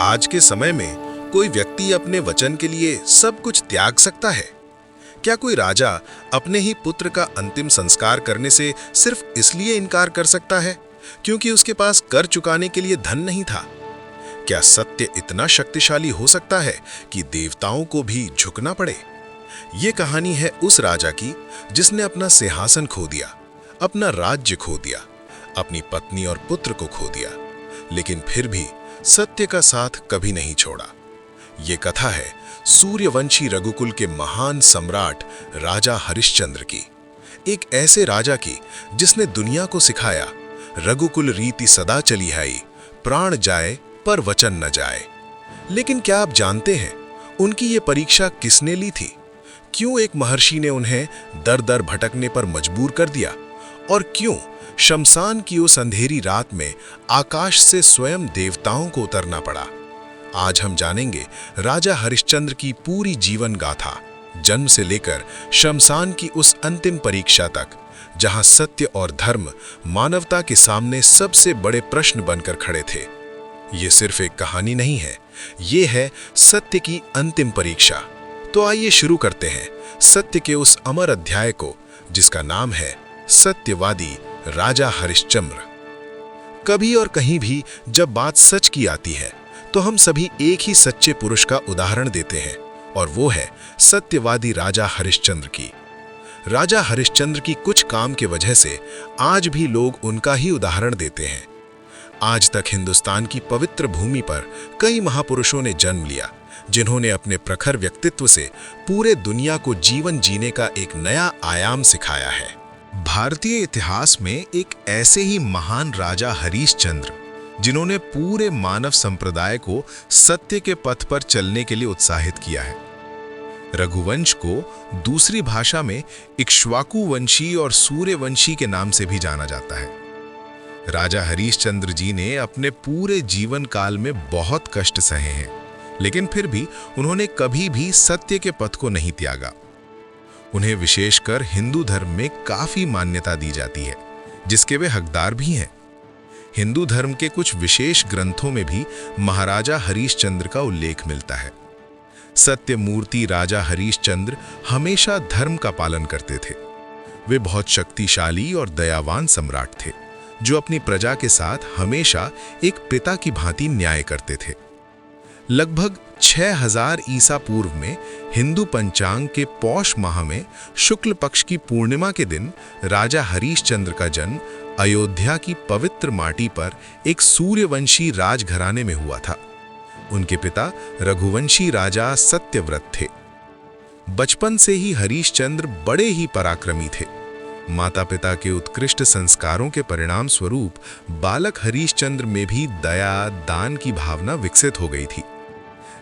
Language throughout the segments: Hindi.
आज के समय में कोई व्यक्ति अपने वचन के लिए सब कुछ त्याग सकता है? क्या कोई राजा अपने ही पुत्र का अंतिम संस्कार करने से सिर्फ इसलिए इनकार कर सकता है क्योंकि उसके पास कर चुकाने के लिए धन नहीं था? क्या सत्य इतना शक्तिशाली हो सकता है कि देवताओं को भी झुकना पड़े? ये कहानी है उस राजा की जिसने अपना सिंहासन खो दिया, अपना राज्य खो दिया, अपनी पत्नी और पुत्र को खो दिया, लेकिन फिर भी सत्य का साथ कभी नहीं छोड़ा। ये कथा है सूर्यवंशी रघुकुल के महान सम्राट राजा हरिश्चंद्र की, एक ऐसे राजा की जिसने दुनिया को सिखाया, रघुकुल रीति सदा चली आई, प्राण जाए पर वचन न जाए। लेकिन क्या आप जानते हैं उनकी ये परीक्षा किसने ली थी? क्यों एक महर्षि ने उन्हें दर दर भटकने पर मजबूर कर दिया? और क्यों शमशान की उस अंधेरी रात में आकाश से स्वयं देवताओं को उतरना पड़ा? आज हम जानेंगे राजा हरिश्चंद्र की पूरी जीवन गाथा, जन्म से लेकर शमशान की उस अंतिम परीक्षा तक, जहां सत्य और धर्म मानवता के सामने सबसे बड़े प्रश्न बनकर खड़े थे। ये सिर्फ एक कहानी नहीं है, ये है सत्य की अंतिम परीक्षा। तो आइए शुरू करते हैं सत्य के उस अमर अध्याय को, जिसका नाम है सत्यवादी राजा हरिश्चंद्र। कभी और कहीं भी जब बात सच की आती है तो हम सभी एक ही सच्चे पुरुष का उदाहरण देते हैं, और वो है सत्यवादी राजा हरिश्चंद्र की। राजा हरिश्चंद्र की कुछ काम के वजह से आज भी लोग उनका ही उदाहरण देते हैं। आज तक हिंदुस्तान की पवित्र भूमि पर कई महापुरुषों ने जन्म लिया, जिन्होंने अपने प्रखर व्यक्तित्व से पूरे दुनिया को जीवन जीने का एक नया आयाम सिखाया है। भारतीय इतिहास में एक ऐसे ही महान राजा हरिश्चंद्र, जिन्होंने पूरे मानव संप्रदाय को सत्य के पथ पर चलने के लिए उत्साहित किया है। रघुवंश को दूसरी भाषा में इक्ष्वाकु वंशी और सूर्यवंशी के नाम से भी जाना जाता है। राजा हरिश्चंद्र जी ने अपने पूरे जीवन काल में बहुत कष्ट सहे हैं, लेकिन फिर भी उन्होंने कभी भी सत्य के पथ को नहीं त्यागा। उन्हें विशेषकर हिंदू धर्म में काफी मान्यता दी जाती है, जिसके वे हकदार भी हैं। हिंदू धर्म के कुछ विशेष ग्रंथों में भी महाराजा हरिश्चंद्र का उल्लेख मिलता है। सत्य मूर्ति राजा हरिश्चंद्र हमेशा धर्म का पालन करते थे। वे बहुत शक्तिशाली और दयावान सम्राट थे, जो अपनी प्रजा के साथ हमेशा एक पिता की भांति न्याय करते थे। लगभग 6000 ईसा पूर्व में हिंदू पंचांग के पौष माह में शुक्ल पक्ष की पूर्णिमा के दिन राजा हरिश्चंद्र का जन्म अयोध्या की पवित्र माटी पर एक सूर्यवंशी राजघराने में हुआ था। उनके पिता रघुवंशी राजा सत्यव्रत थे। बचपन से ही हरिश्चंद्र बड़े ही पराक्रमी थे। माता पिता के उत्कृष्ट संस्कारों के परिणाम स्वरूप बालक हरिश्चंद्र में भी दया, दान की भावना विकसित हो गई थी।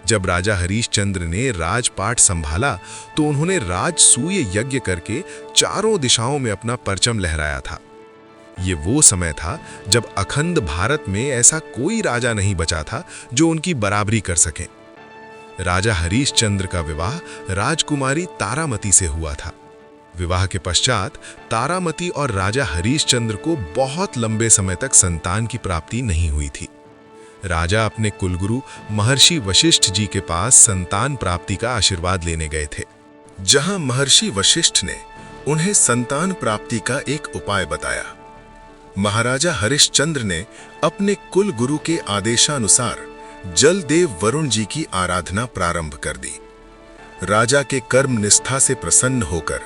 जब राजा हरिश्चंद्र ने राजपाट संभाला तो उन्होंने राजसूय यज्ञ करके चारों दिशाओं में अपना परचम लहराया था। ये वो समय था जब अखंड भारत में ऐसा कोई राजा नहीं बचा था जो उनकी बराबरी कर सके। राजा हरिश्चंद्र का विवाह राजकुमारी तारामती से हुआ था। विवाह के पश्चात तारामती और राजा हरिश्चंद्र को बहुत लंबे समय तक संतान की प्राप्ति नहीं हुई थी। राजा अपने कुलगुरु महर्षि वशिष्ठ जी के पास संतान प्राप्ति का आशीर्वाद लेने गए थे, जहां महर्षि वशिष्ठ ने उन्हें संतान प्राप्ति का एक उपाय बताया। महाराजा हरिश्चंद्र ने अपने कुलगुरु के आदेशानुसार जलदेव वरुण जी की आराधना प्रारंभ कर दी। राजा के कर्म निष्ठा से प्रसन्न होकर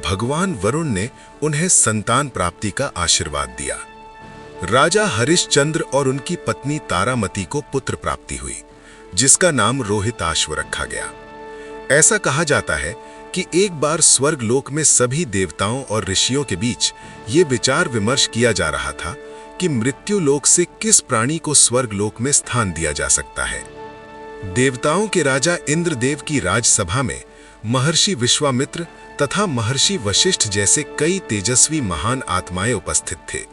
भगवान वरुण ने उन्हें संतान प्राप्ति का आशीर्वाद दिया। राजा हरिश्चंद्र और उनकी पत्नी तारामती को पुत्र प्राप्ति हुई, जिसका नाम रोहिताश्व रखा गया। ऐसा कहा जाता है कि एक बार स्वर्ग लोक में सभी देवताओं और ऋषियों के बीच ये विचार विमर्श किया जा रहा था कि मृत्यु लोक से किस प्राणी को स्वर्ग लोक में स्थान दिया जा सकता है। देवताओं के राजा इंद्रदेव की राजसभा में महर्षि विश्वामित्र तथा महर्षि वशिष्ठ जैसे कई तेजस्वी महान आत्माएं उपस्थित थे।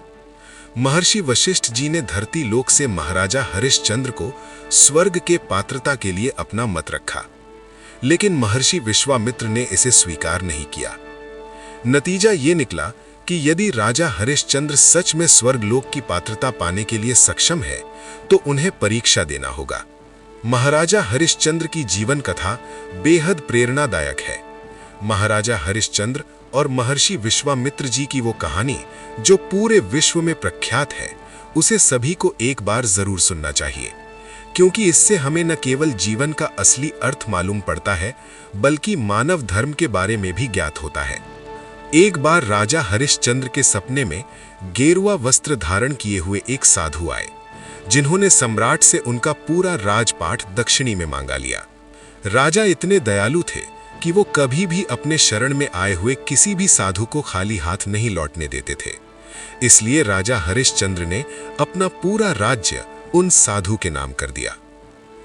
महर्षि वशिष्ठ जी ने धरती लोक से महाराजा हरिश्चंद्र को स्वर्ग के पात्रता के लिए अपना मत रखा, लेकिन महर्षि विश्वामित्र ने इसे स्वीकार नहीं किया। नतीजा ये निकला कि यदि राजा हरिश्चंद्र सच में स्वर्ग लोक की पात्रता पाने के लिए सक्षम है तो उन्हें परीक्षा देना होगा, महाराजा हरिश्चंद्र की जीवन कथा बेहद प्रेरणादायक है। महाराजा हरिश्चंद्र और महर्षि विश्वामित्र जी की वो कहानी जो पूरे विश्व में प्रख्यात है, उसे सभी को एक बार जरूर सुनना चाहिए, क्योंकि इससे हमें न केवल जीवन का असली अर्थ मालूम पड़ता है, बल्कि मानव धर्म के बारे में भी ज्ञात होता है। एक बार राजा हरिश्चंद्र के सपने में गेरुआ वस्त्र धारण किए हुए एक साधु आए, जिन्होंने सम्राट से उनका पूरा राजपाट दक्षिणी में मांगा लिया। राजा इतने दयालु थे कि वो कभी भी अपने शरण में आए हुए किसी भी साधु को खाली हाथ नहीं लौटने देते थे। इसलिए राजा हरिश्चंद्र ने अपना पूरा राज्य उन साधु के नाम कर दिया।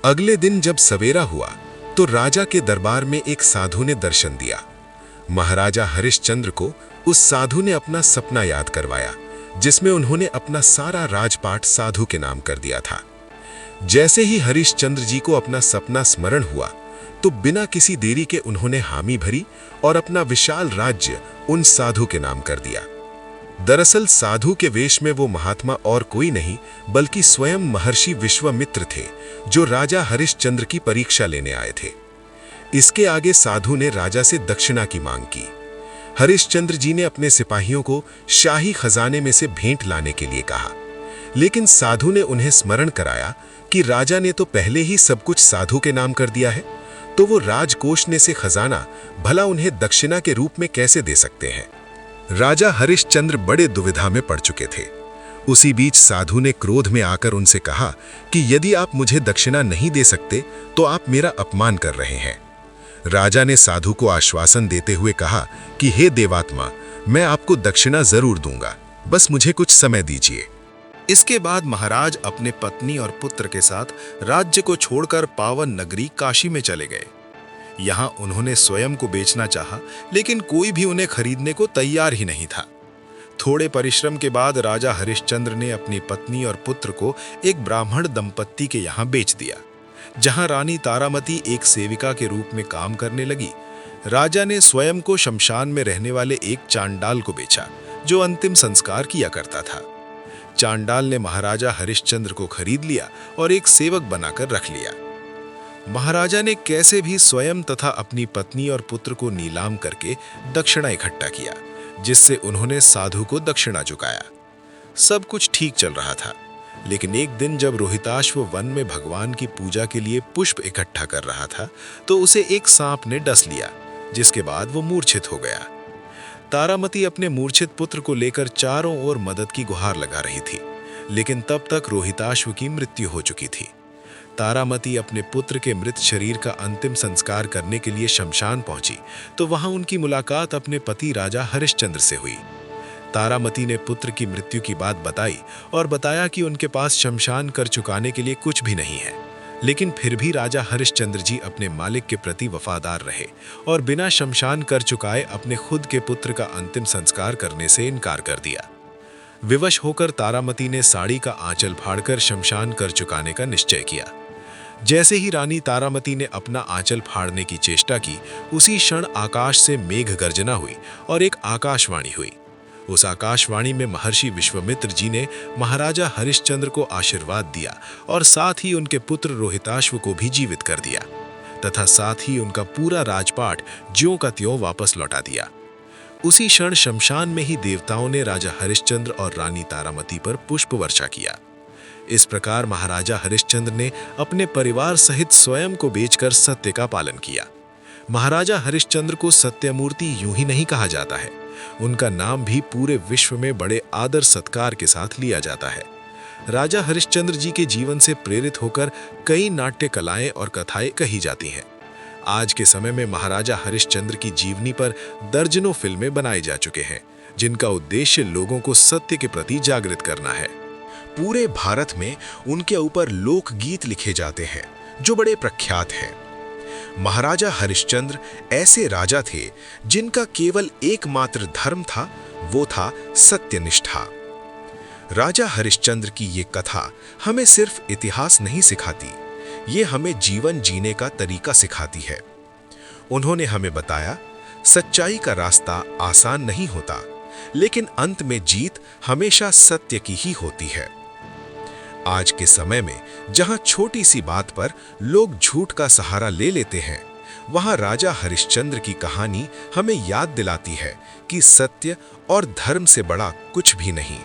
अगले दिन जब सवेरा हुआ तो राजा के दरबार में एक साधु ने दर्शन दिया। महाराजा हरिश्चंद्र को उस साधु ने अपना सपना याद करवाया, जिसमें उन्होंने अपना सारा राजपाट साधु के नाम कर दिया था। जैसे ही हरिश्चंद्र जी को अपना सपना स्मरण हुआ तो बिना किसी देरी के उन्होंने हामी भरी और अपना विशाल राज्य उन साधु के नाम कर दिया। दरअसल साधु के वेश में वो महात्मा और कोई नहीं बल्कि स्वयं महर्षि विश्वामित्र थे, जो राजा हरिश्चंद्र की परीक्षा लेने आए थे। इसके आगे साधु ने राजा से दक्षिणा की मांग की। हरिश्चंद्र जी ने अपने सिपाहियों को शाही खजाने में से भेंट लाने के लिए कहा, लेकिन साधु ने उन्हें स्मरण कराया कि राजा ने तो पहले ही सब कुछ साधु के नाम कर दिया है, तो वो राजकोष ने से खजाना भला उन्हें दक्षिणा के रूप में कैसे दे सकते हैं। राजा हरिश्चंद्र बड़े दुविधा में पड़ चुके थे। उसी बीच साधु ने क्रोध में आकर उनसे कहा कि यदि आप मुझे दक्षिणा नहीं दे सकते तो आप मेरा अपमान कर रहे हैं। राजा ने साधु को आश्वासन देते हुए कहा कि हे देवात्मा, मैं आपको दक्षिणा जरूर दूंगा, बस मुझे कुछ समय दीजिए। इसके बाद महाराज अपने पत्नी और पुत्र के साथ राज्य को छोड़कर पावन नगरी काशी में चले गए। यहाँ उन्होंने स्वयं को बेचना चाहा, लेकिन कोई भी उन्हें खरीदने को तैयार ही नहीं था। थोड़े परिश्रम के बाद राजा हरिश्चंद्र ने अपनी पत्नी और पुत्र को एक ब्राह्मण दंपत्ति के यहाँ बेच दिया, जहाँ रानी तारामती एक सेविका के रूप में काम करने लगी। राजा ने स्वयं को शमशान में रहने वाले एक चांडाल को बेचा, जो अंतिम संस्कार किया करता था। चांडाल ने महाराजा हरिश्चंद्र को खरीद लिया और एक सेवक बनाकर रख लिया। महाराजा ने कैसे भी स्वयं तथा अपनी पत्नी और पुत्र को नीलाम करके दक्षिणा इकट्ठा किया, जिससे उन्होंने साधु को दक्षिणा चुकाया। सब कुछ ठीक चल रहा था, लेकिन एक दिन जब रोहिताश्व वन में भगवान की पूजा के लिए पुष्प इकट्ठा कर रहा था, तो उसे एक सांप ने डस लिया, जिसके बाद वो मूर्छित हो गया। तारामती अपने मूर्छित पुत्र को लेकर चारों ओर मदद की गुहार लगा रही थी, लेकिन तब तक रोहिताश्व की मृत्यु हो चुकी थी। तारामती अपने पुत्र के मृत शरीर का अंतिम संस्कार करने के लिए शमशान पहुंची, तो वहां उनकी मुलाकात अपने पति राजा हरिश्चंद्र से हुई। तारामती ने पुत्र की मृत्यु की बात बताई और बताया कि उनके पास शमशान कर चुकाने के लिए कुछ भी नहीं है, लेकिन फिर भी राजा हरिश्चंद्र जी अपने मालिक के प्रति वफादार रहे और बिना शमशान कर चुकाए अपने खुद के पुत्र का अंतिम संस्कार करने से इनकार कर दिया। विवश होकर तारामती ने साड़ी का आंचल फाड़कर शमशान कर चुकाने का निश्चय किया। जैसे ही रानी तारामती ने अपना आंचल फाड़ने की चेष्टा की, उसी क्षण आकाश से मेघ गर्जना हुई और एक आकाशवाणी हुई। उस आकाशवाणी में महर्षि विश्वामित्र जी ने महाराजा हरिश्चंद्र को आशीर्वाद दिया और साथ ही उनके पुत्र रोहिताश्व को भी जीवित कर दिया, तथा साथ ही उनका पूरा राजपाट ज्यों का त्यों वापस लौटा दिया। उसी क्षण शमशान में ही देवताओं ने राजा हरिश्चंद्र और रानी तारामती पर पुष्प वर्षा किया। इस प्रकार महाराजा हरिश्चंद्र ने अपने परिवार सहित स्वयं को बेचकर सत्य का पालन किया। महाराजा हरिश्चंद्र को सत्यमूर्ति यूं ही नहीं कहा जाता है, उनका नाम भी पूरे विश्व में बड़े आदर सत्कार के साथ लिया जाता है। राजा हरिश्चंद्र जी के जीवन से प्रेरित होकर कई नाट्य कलाएं और कथाएं कही जाती हैं। आज के समय में महाराजा हरिश्चंद्र की जीवनी पर दर्जनों फिल्में बनाई जा चुके हैं, जिनका उद्देश्य लोगों को सत्य के प्रति जागृत करना है। पूरे भारत में उनके ऊपर लोकगीत लिखे जाते हैं जो बड़े प्रख्यात हैं। महाराजा हरिश्चंद्र ऐसे राजा थे जिनका केवल एकमात्र धर्म था, वो था सत्यनिष्ठा। राजा हरिश्चंद्र की ये कथा हमें सिर्फ इतिहास नहीं सिखाती, ये हमें जीवन जीने का तरीका सिखाती है। उन्होंने हमें बताया, सच्चाई का रास्ता आसान नहीं होता, लेकिन अंत में जीत हमेशा सत्य की ही होती है। आज के समय में जहां छोटी सी बात पर लोग झूठ का सहारा ले लेते हैं, वहां राजा हरिश्चंद्र की कहानी हमें याद दिलाती है कि सत्य और धर्म से बड़ा कुछ भी नहीं।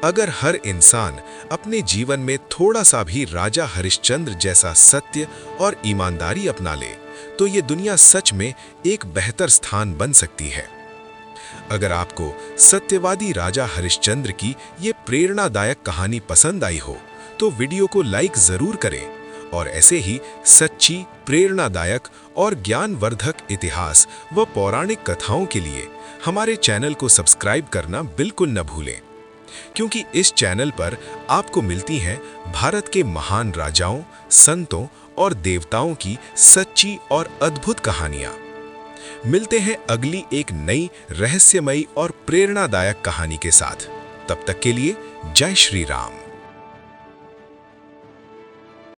अगर हर इंसान अपने जीवन में थोड़ा सा भी राजा हरिश्चंद्र जैसा सत्य और ईमानदारी अपना ले, तो ये दुनिया सच में एक बेहतर स्थान बन सकती है। अगर आपको सत्यवादी राजा हरिश्चंद्र की ये प्रेरणादायक कहानी पसंद आई हो, तो वीडियो को लाइक जरूर करें और ऐसे ही सच्ची, प्रेरणादायक और ज्ञानवर्धक इतिहास व पौराणिक कथाओं के लिए हमारे चैनल को सब्सक्राइब करना बिल्कुल न भूलें, क्योंकि इस चैनल पर आपको मिलती हैं भारत के महान राजाओं, संतों और देवताओं की सच्ची और अद्भुत कहानियां। मिलते हैं अगली एक नई रहस्यमयी और प्रेरणादायक कहानी के साथ। तब तक के लिए जय श्री राम।